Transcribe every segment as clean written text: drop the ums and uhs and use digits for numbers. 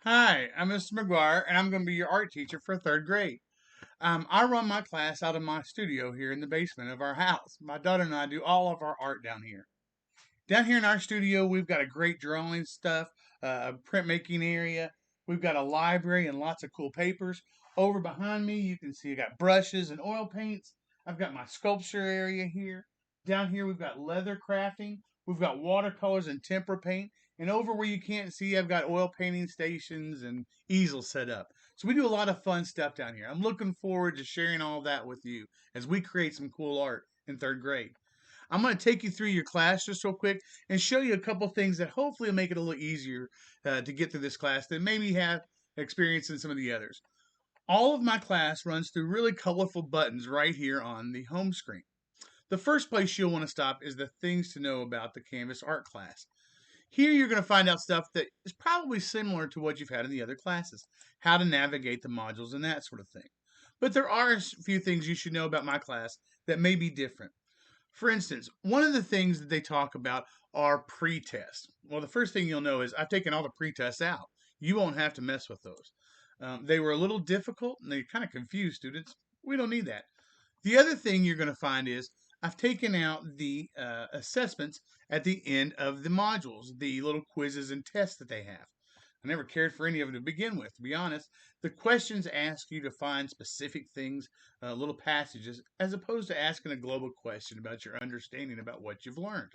Hi, I'm Mr. McGuire, and I'm going to be your art teacher for third grade. I run my class out of my studio here in the basement of our house. My daughter and I do all of our art down here. Down here in our studio, we've got a great drawing stuff, a printmaking area. We've got a library and lots of cool papers. Over behind me, you can see I got brushes and oil paints. I've got my sculpture area here. Down here, we've got leather crafting. We've got watercolors and tempera paint. And over where you can't see, I've got oil painting stations and easels set up. So we do a lot of fun stuff down here. I'm looking forward to sharing all that with you as we create some cool art in third grade. I'm going to take you through your class just real quick and show you a couple things that hopefully will make it a little easier to get through this class than maybe you have experience in some of the others. All of my class runs through really colorful buttons right here on the home screen. The first place you'll want to stop is the things to know about the Canvas art class. Here you're going to find out stuff that is probably similar to what you've had in the other classes, how to navigate the modules and that sort of thing. But there are a few things you should know about my class that may be different. For instance, one of the things that they talk about are pre-tests. Well, the first thing you'll know is I've taken all the pre-tests out. You won't have to mess with those. They were a little difficult and they kind of confused students. We don't need that. The other thing you're going to find is I've taken out the assessments at the end of the modules, the little quizzes and tests that they have. I never cared for any of them to begin with, to be honest. The questions ask you to find specific things, little passages, as opposed to asking a global question about your understanding about what you've learned.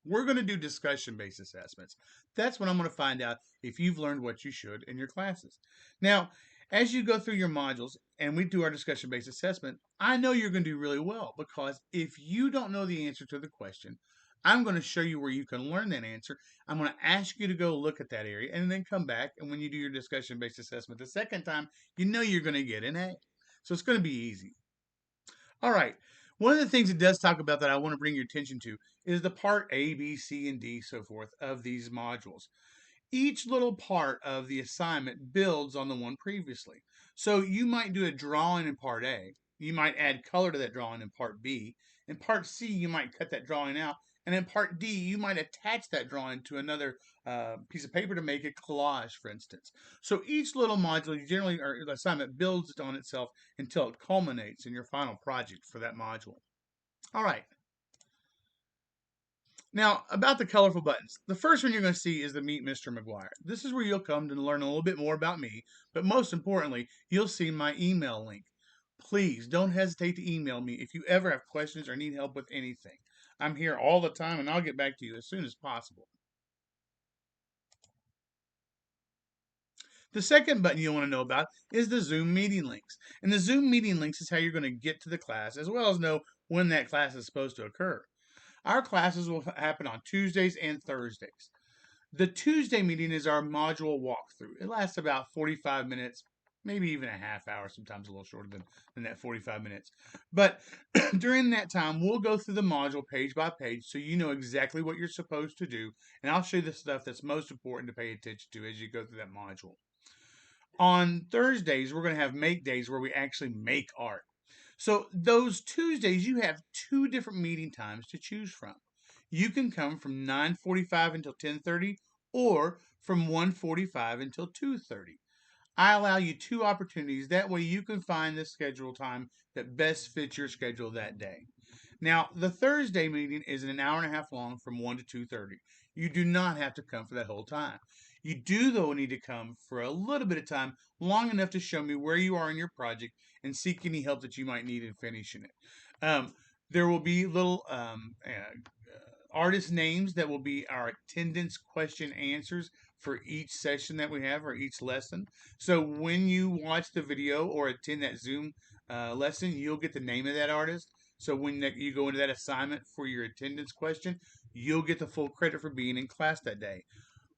We're going to do discussion based assessments. That's when I'm going to find out if you've learned what you should in your classes. Now, as you go through your modules and we do our discussion based assessment, I know you're going to do really well because if you don't know the answer to the question, I'm going to show you where you can learn that answer. I'm going to ask you to go look at that area and then come back. And when you do your discussion based assessment the second time, you know you're going to get an A. So it's going to be easy. All right. One of the things it does talk about that I want to bring your attention to is the part A, B, C, and D, so forth, of these modules. Each little part of the assignment builds on the one previously. So you might do a drawing in part A. You might add color to that drawing in part B. In part C, you might cut that drawing out. And in part D, you might attach that drawing to another piece of paper to make a collage, for instance. So each little module, generally, or assignment builds on itself until it culminates in your final project for that module. All right. Now, about the colorful buttons. The first one you're going to see is the Meet Mr. McGuire. This is where you'll come to learn a little bit more about me, but most importantly, you'll see my email link. Please don't hesitate to email me if you ever have questions or need help with anything. I'm here all the time and I'll get back to you as soon as possible. The second button you'll want to know about is the Zoom meeting links. And the Zoom meeting links is how you're going to get to the class as well as know when that class is supposed to occur. Our classes will happen on Tuesdays and Thursdays. The Tuesday meeting is our module walkthrough. It lasts about 45 minutes, maybe even a half hour, sometimes a little shorter than that 45 minutes. But during that time, we'll go through the module page by page so you know exactly what you're supposed to do. And I'll show you the stuff that's most important to pay attention to as you go through that module. On Thursdays, we're going to have make days where we actually make art. So those Tuesdays, you have two different meeting times to choose from. You can come from 9:45 until 10:30 or from 1:45 until 2:30. I allow you two opportunities. That way you can find the schedule time that best fits your schedule that day. Now, the Thursday meeting is an hour and a half long from 1 to 2:30. You do not have to come for that whole time. You do, though, need to come for a little bit of time, long enough to show me where you are in your project and seek any help that you might need in finishing it. There will be little artist names that will be our attendance question answers for each session that we have or each lesson. So when you watch the video or attend that Zoom lesson, you'll get the name of that artist. So when you go into that assignment for your attendance question, you'll get the full credit for being in class that day.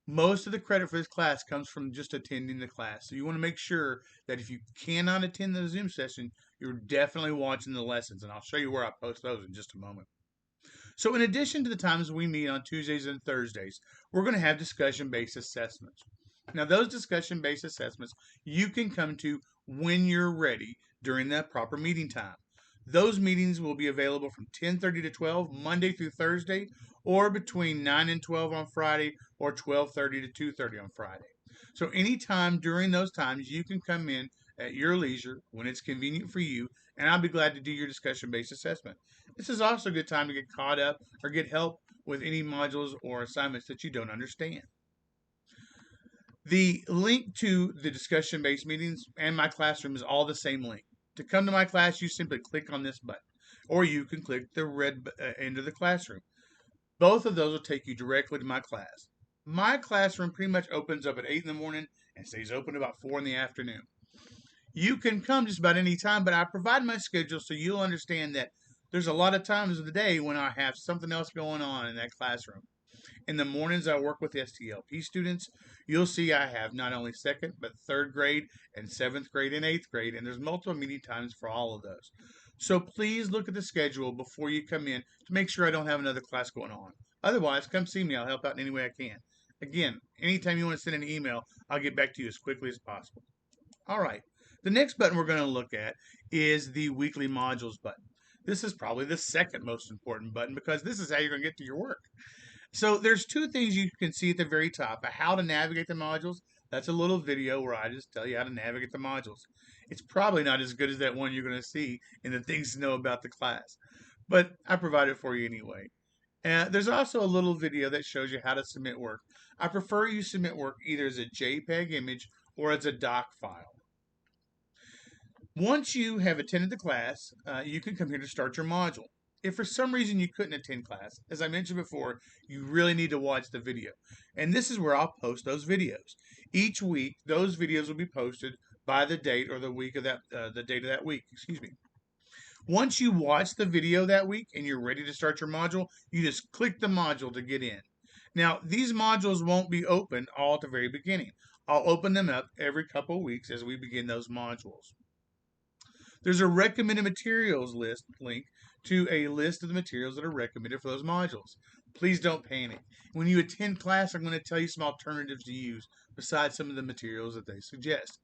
Most of the credit for this class comes from just attending the class. So you want to make sure that if you cannot attend the Zoom session, you're definitely watching the lessons. And I'll show you where I post those in just a moment. So in addition to the times we meet on Tuesdays and Thursdays, we're going to have discussion-based assessments. Now those discussion-based assessments you can come to when you're ready during that proper meeting time. Those meetings will be available from 10:30 to 12 Monday through Thursday, or between 9 and 12 on Friday, or 12:30 to 2:30 on Friday. So anytime during those times, you can come in at your leisure when it's convenient for you, and I'll be glad to do your discussion-based assessment. This is also a good time to get caught up or get help with any modules or assignments that you don't understand. The link to the discussion-based meetings and my classroom is all the same link. To come to my class, you simply click on this button, or you can click the red end of the classroom. Both of those will take you directly to my class. My classroom pretty much opens up at 8 in the morning and stays open about 4 in the afternoon. You can come just about any time, but I provide my schedule so you'll understand that there's a lot of times of the day when I have something else going on in that classroom. In the mornings, I work with STLP students. You'll see I have not only second, but third grade and seventh grade and eighth grade, and there's multiple meeting times for all of those. So please look at the schedule before you come in to make sure I don't have another class going on. Otherwise, come see me. I'll help out in any way I can. Again, anytime you want to send an email, I'll get back to you as quickly as possible. All right. The next button we're going to look at is the weekly modules button. This is probably the second most important button because this is how you're going to get to your work. So there's two things you can see at the very top: how to navigate the modules. That's a little video where I just tell you how to navigate the modules. It's probably not as good as that one you're going to see in the things to know about the class, but I provide it for you anyway. There's also a little video that shows you how to submit work. I prefer you submit work either as a JPEG image or as a doc file. Once you have attended the class, you can come here to start your module. If for some reason you couldn't attend class, as I mentioned before, you really need to watch the video. And this is where I'll post those videos. Each week, those videos will be posted by the date or the week of that, the date of that week, excuse me. Once you watch the video that week and you're ready to start your module, you just click the module to get in. Now, these modules won't be open all at the very beginning. I'll open them up every couple of weeks as we begin those modules. There's a recommended materials list link to a list of the materials that are recommended for those modules. Please don't panic. When you attend class, I'm going to tell you some alternatives to use besides some of the materials that they suggest.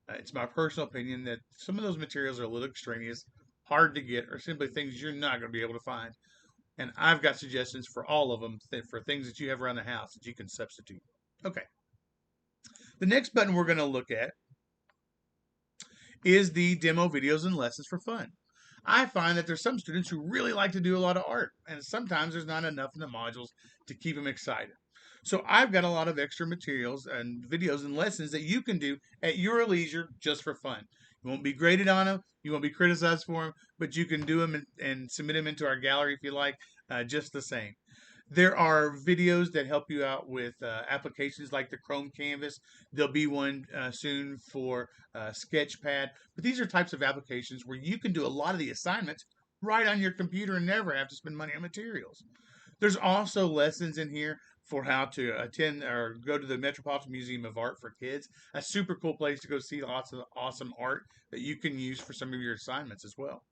It's my personal opinion that some of those materials are a little extraneous, hard to get, or simply things you're not going to be able to find. And I've got suggestions for all of them for things that you have around the house that you can substitute. Okay. The next button we're going to look at is the demo videos and lessons for fun. I find that there's some students who really like to do a lot of art, and sometimes there's not enough in the modules to keep them excited. So I've got a lot of extra materials and videos and lessons that you can do at your leisure just for fun. You won't be graded on them, you won't be criticized for them, but you can do them and submit them into our gallery if you like, just the same. There are videos that help you out with applications like the Chrome Canvas. There'll be one soon for Sketchpad. But these are types of applications where you can do a lot of the assignments right on your computer and never have to spend money on materials. There's also lessons in here for how to attend or go to the Metropolitan Museum of Art for Kids. A super cool place to go see lots of awesome art that you can use for some of your assignments as well.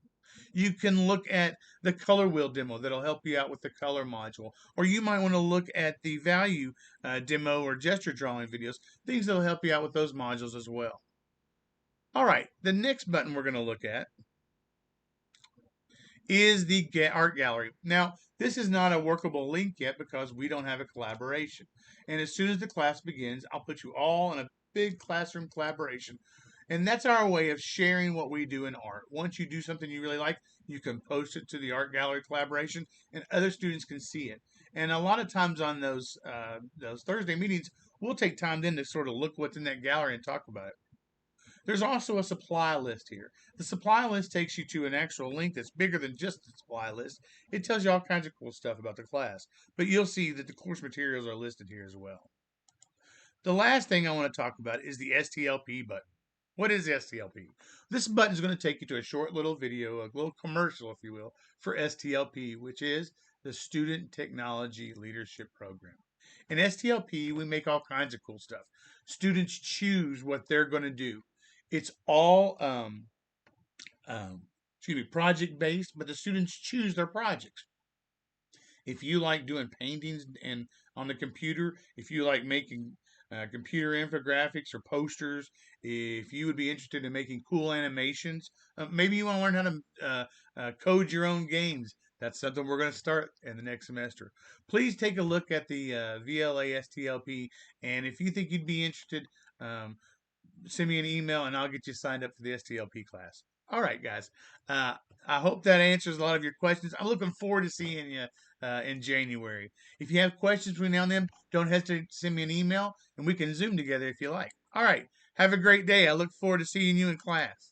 You can look at the color wheel demo that'll help you out with the color module. Or you might want to look at the value demo or gesture drawing videos, things that'll help you out with those modules as well. All right, the next button we're going to look at is the art gallery. Now, this is not a workable link yet because we don't have a collaboration. And as soon as the class begins, I'll put you all in a big classroom collaboration. And that's our way of sharing what we do in art. Once you do something you really like, you can post it to the art gallery collaboration and other students can see it. And a lot of times on those Thursday meetings, we'll take time then to sort of look what's in that gallery and talk about it. There's also a supply list here. The supply list takes you to an actual link that's bigger than just the supply list. It tells you all kinds of cool stuff about the class, but you'll see that the course materials are listed here as well. The last thing I want to talk about is the STLP button. What is STLP? This button is going to take you to a short little video, a little commercial, if you will, for STLP, which is the Student Technology Leadership Program. In STLP, we make all kinds of cool stuff. Students choose what they're going to do. It's all project-based, but the students choose their projects. If you like doing paintings and on the computer, if you like making computer infographics or posters. If you would be interested in making cool animations, maybe you want to learn how to code your own games. That's something we're going to start in the next semester. Please take a look at the VLA STLP, and if you think you'd be interested, um, send me an email and I'll get you signed up for the STLP class. All right, guys. Uh, I hope that answers a lot of your questions. I'm looking forward to seeing you in January. If you have questions between now and then, don't hesitate to send me an email and we can Zoom together if you like. All right. Have a great day. I look forward to seeing you in class.